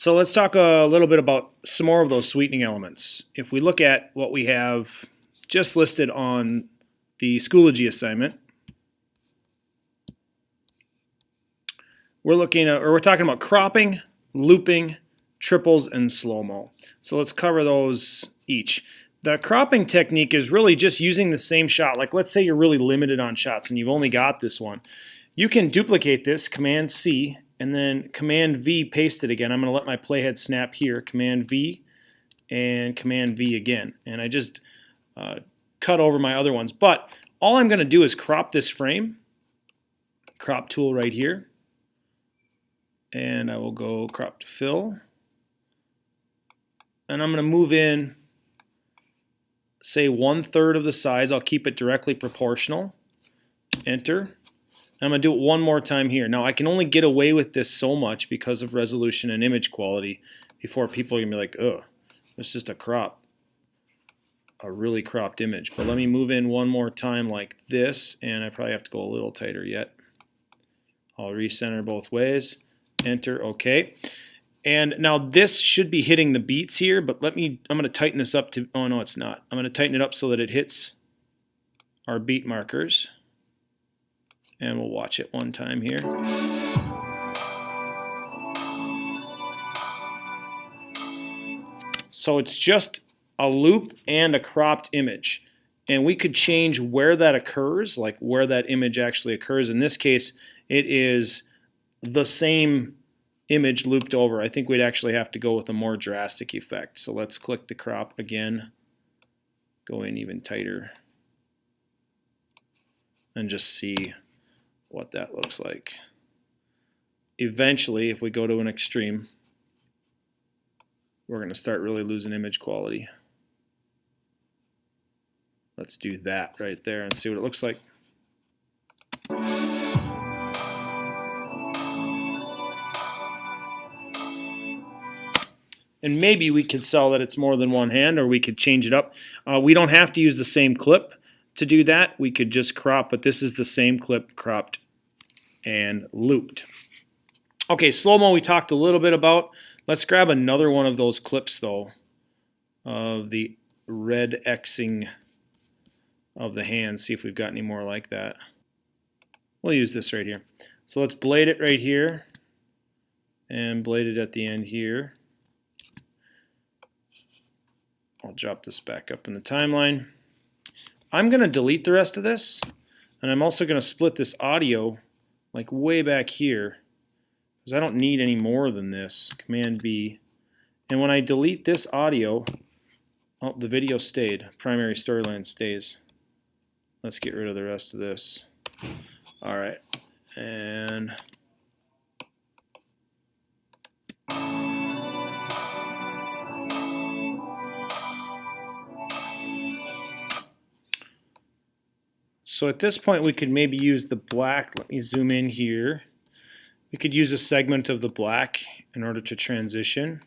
So let's talk a little bit about some more of those sweetening elements. If we look at what we have just listed on the Schoology assignment, we're talking about cropping, looping, triples, and slow-mo. So let's cover those each. The cropping technique is really just using the same shot. Like let's say you're really limited on shots and you've only got this one. You can duplicate this, Command C, and then Command V, paste it again. I'm going to let my playhead snap here, Command V, and Command V again. And I just cut over my other ones. But all I'm going to do is crop this frame, crop tool right here, and I will go crop to fill. And I'm going to move in, say 1/3 of the size. I'll keep it directly proportional. Enter. I'm going to do it one more time here. Now I can only get away with this so much because of resolution and image quality before people are going to be like, ugh, it's just a really cropped image. But let me move in one more time like this, and I probably have to go a little tighter yet. I'll recenter both ways. Enter, OK. And now this should be hitting the beats here, but I'm going to tighten this up to, oh no it's not. I'm going to tighten it up so that it hits our beat markers. And we'll watch it one time here. So it's just a loop and a cropped image. And we could change where that occurs, like where that image actually occurs. In this case, it is the same image looped over. I think we'd actually have to go with a more drastic effect. So let's click the crop again, go in even tighter, and just see what that looks like. Eventually, if we go to an extreme, we're going to start really losing image quality. Let's do that right there and see what it looks like. And maybe we could sell that it's more than one hand, or we could change it up. We don't have to use the same clip to do that. We could just crop, but this is the same clip cropped and looped. Okay, slow-mo we talked a little bit about. Let's grab another one of those clips though, of the red Xing of the hand, see if we've got any more like that. We'll use this right here. So let's blade it right here and blade it at the end here. I'll drop this back up in the timeline. I'm going to delete the rest of this, and I'm also going to split this audio like way back here because I don't need any more than this. Command B. And when I delete this audio, oh, the video stayed. Primary storyline stays. Let's get rid of the rest of this. All right. And so at this point we could maybe use the black. Let me zoom in here. We could use a segment of the black in order to transition.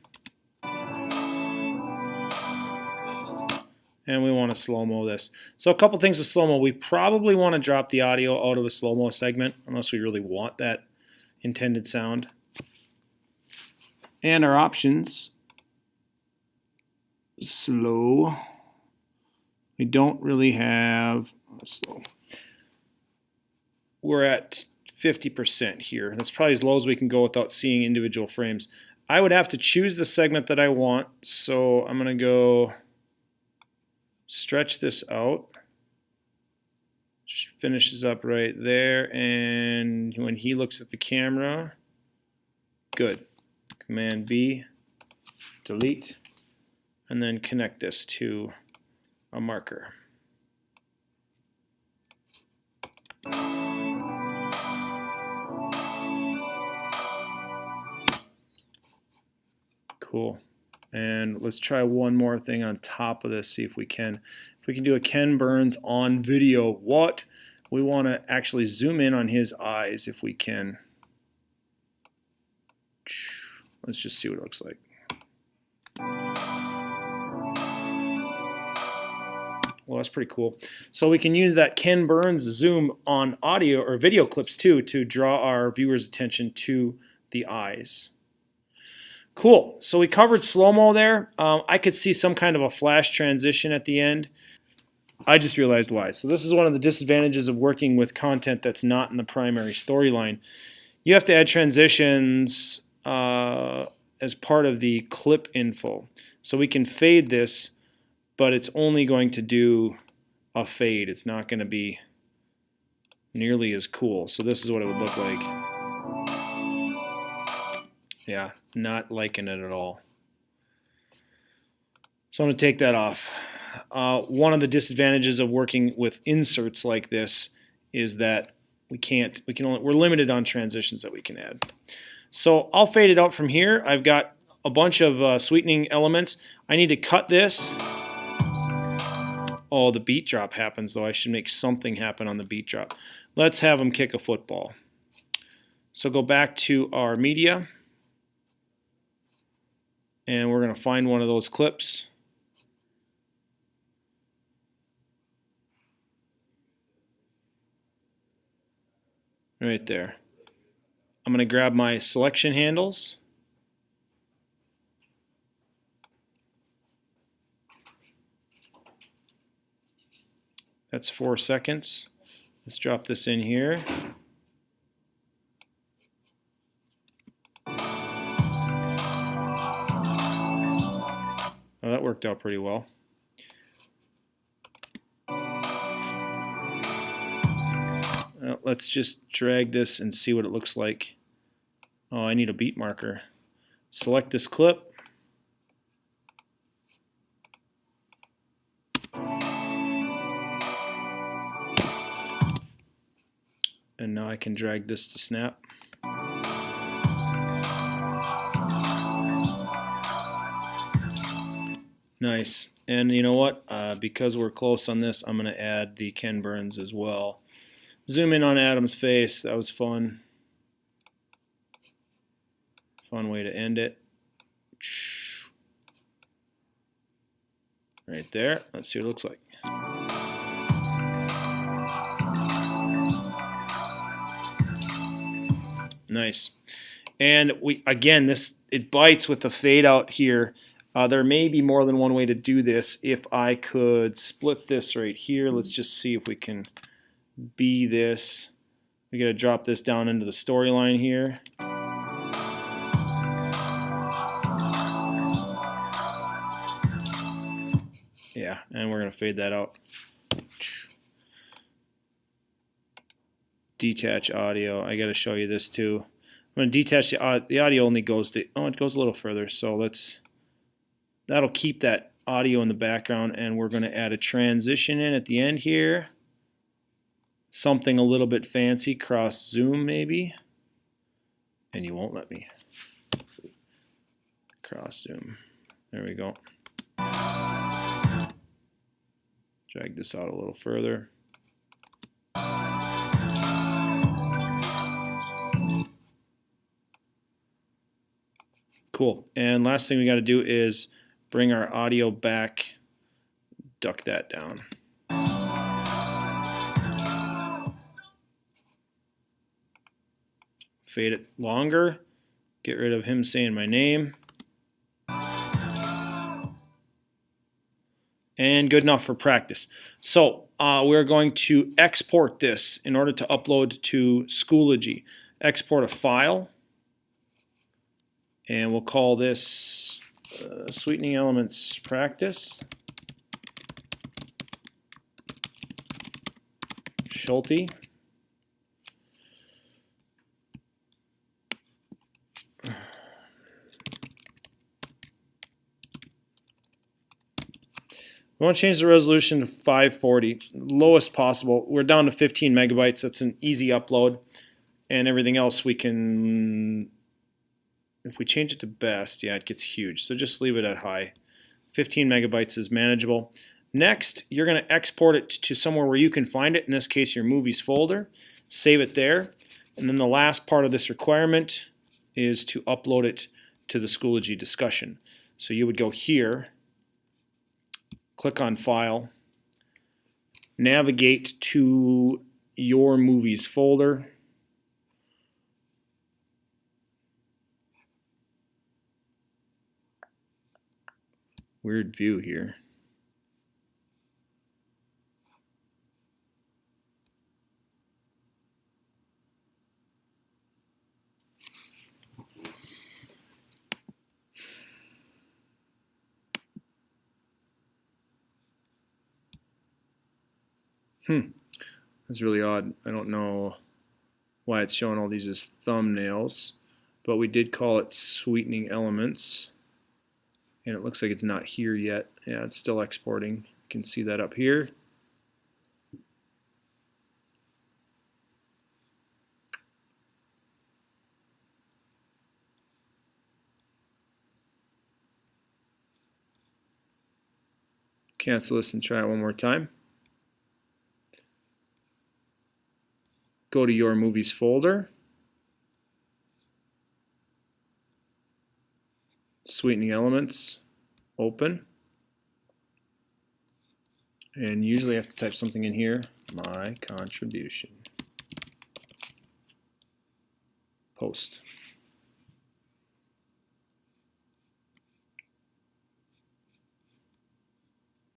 And we want to slow-mo this. So a couple things with slow-mo. We probably want to drop the audio out of a slow-mo segment unless we really want that intended sound. And our options, slow. We don't really have slow. We're at 50% here. That's probably as low as we can go without seeing individual frames. I would have to choose the segment that I want, so I'm going to go stretch this out. Finishes up right there, and when he looks at the camera, good. Command V, delete, and then connect this to a marker. Cool. And let's try one more thing on top of this, see if we can. If we can do a Ken Burns on video, what? We want to actually zoom in on his eyes if we can. Let's just see what it looks like. Well, that's pretty cool. So we can use that Ken Burns zoom on audio or video clips too to draw our viewers' attention to the eyes. Cool. So we covered slow-mo there. I could see some kind of a flash transition at the end. I just realized why. So this is one of the disadvantages of working with content that's not in the primary storyline. You have to add transitions as part of the clip info. So we can fade this, but it's only going to do a fade. It's not going to be nearly as cool. So this is what it would look like. Yeah, not liking it at all. So I'm going to take that off. One of the disadvantages of working with inserts like this is that we're limited on transitions that we can add. So I'll fade it out from here. I've got a bunch of sweetening elements. I need to cut this. Oh, the beat drop happens though. I should make something happen on the beat drop. Let's have him kick a football. So go back to our media, and we're going to find one of those clips. Right there. I'm going to grab my selection handles. That's 4 seconds. Let's drop this in here. Oh, that worked out pretty well. Let's just drag this and see what it looks like. Oh, I need a beat marker. Select this clip. And now I can drag this to snap. Nice. And you know what? Because we're close on this, I'm going to add the Ken Burns as well. Zoom in on Adam's face. That was fun. Fun way to end it. Right there. Let's see what it looks like. Nice. And it bites with the fade out here. There may be more than one way to do this. If I could split this right here, let's just see if we can be this. We got to drop this down into the storyline here. Yeah, and we're going to fade that out. Detach audio. I got to show you this too. I'm going to detach the audio. Only goes to it goes a little further. So that'll keep that audio in the background, and we're going to add a transition in at the end here. Something a little bit fancy, cross zoom maybe. And you won't let me. Cross zoom. There we go. Drag this out a little further. Cool. And last thing we got to do is bring our audio back, duck that down. Fade it longer, get rid of him saying my name. And good enough for practice. So we're going to export this in order to upload to Schoology. Export a file, and we'll call this Sweetening Elements Practice. Schulte. We want to change the resolution to 540, lowest possible. We're down to 15 megabytes. That's an easy upload. And everything else we can, if we change it to best, yeah, it gets huge. So just leave it at high. 15 megabytes is manageable. Next, you're going to export it to somewhere where you can find it. In this case, your movies folder. Save it there. And then the last part of this requirement is to upload it to the Schoology discussion. So you would go here, click on File, navigate to your movies folder, Weird view here. That's really odd. I don't know why it's showing all these as thumbnails, but we did call it sweetening elements, and it looks like it's not here yet. Yeah, it's still exporting. You can see that up here. Cancel this and try it one more time. Go to your movies folder, sweetening elements, open, and usually I have to type something in here, my contribution, post.